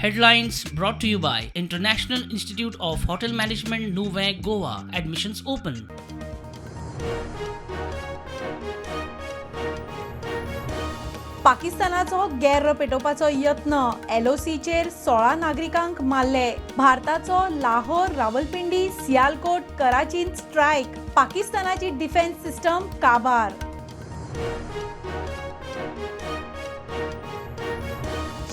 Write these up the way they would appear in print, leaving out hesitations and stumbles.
Headlines brought to you by International Institute of Hotel Management, Nuvei, Goa. Admissions open. पाकिस्तानाचो गैर पेटोवपाचो यत्न LOCचेर 16 नागरिकांक मारले. भारताचो लाहोर, रावलपिंडी, सियालकोट, कराचींत स्ट्रायक. पाकिस्तानाची डिफेन्स सिस्टम काबार.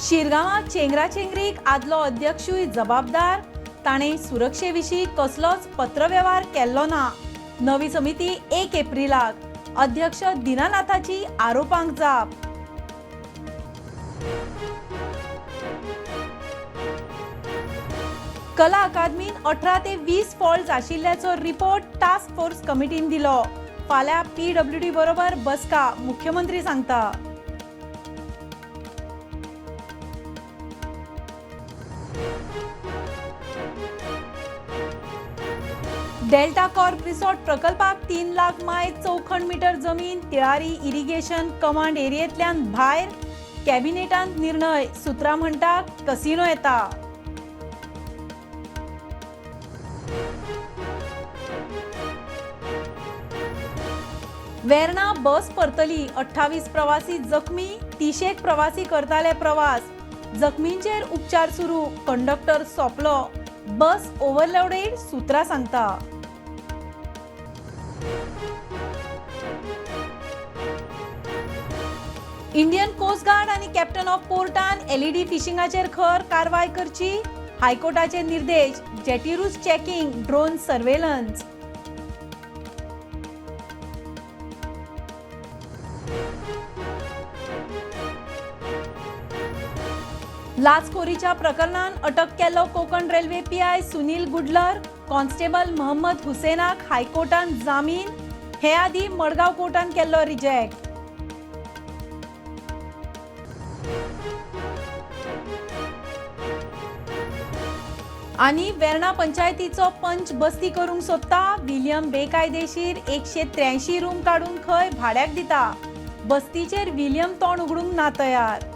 शिरगांवां चेंगराचेंगरीक आदलो अध्यक्षूय जबाबदार. ताणें सुरक्षेविशीं कसलोच पत्रव्यवहार केल्लो ना. नवी समिती 1 एप्रिलाक. अध्यक्ष दिनानाथाची आरोपांक जाप. कला अकादमीन 18 ते 20 फॉल्ट्स आशिल्ल्याचो रिपोर्ट टास्क फोर्स कमिटीन दिलो. फाल्यां PWD बरोबर बसका, मुख्यमंत्री सांगता. डेल्टा कॉर्प रिसॉर्ट प्रकल्पाक 3 लाख माय चौखण मीटर जमीन तिळारी इरिगेशन कमांड एरियेंतल्यान भायर. कॅबिनेटांत निर्णय. सुत्रां म्हणटा कसिनो येता. वेर्णा बस परतली. 28 प्रवासी जखमी. 30 प्रवासी करताले प्रवास. जखमींचेर उपचार सुरू. कंडक्टर सोंपलो. बस ओव्हरलोडेड, सुत्रां सांगता. इंडियन कोस्ट गार्ड आनी कॅप्टन ऑफ पोर्टान LED फिशिंगाचेर खर कारवाय करची. हायकोर्टाचे निर्देश. जेटीरूच चेकिंग, ड्रोन सर्वेलन्स. लाचखोरीच्या प्रकरणात अटक केल्लो Konkan railway PI Sunil Gudlar. Constable Mohammed हुसेनाक हायकोर्टान जामीन. हे आदी मडगांव कोर्टान केल्लो रिजेक्ट. आनी वेर्णा पंचायतीचो पंच बस्ती करूंक सोदता. विलियम बेकायदेशीर 183 रूम काडून खंय भाड्याक दिता. बस्तीचेर विलियम तोंड उगडूंक ना तयार.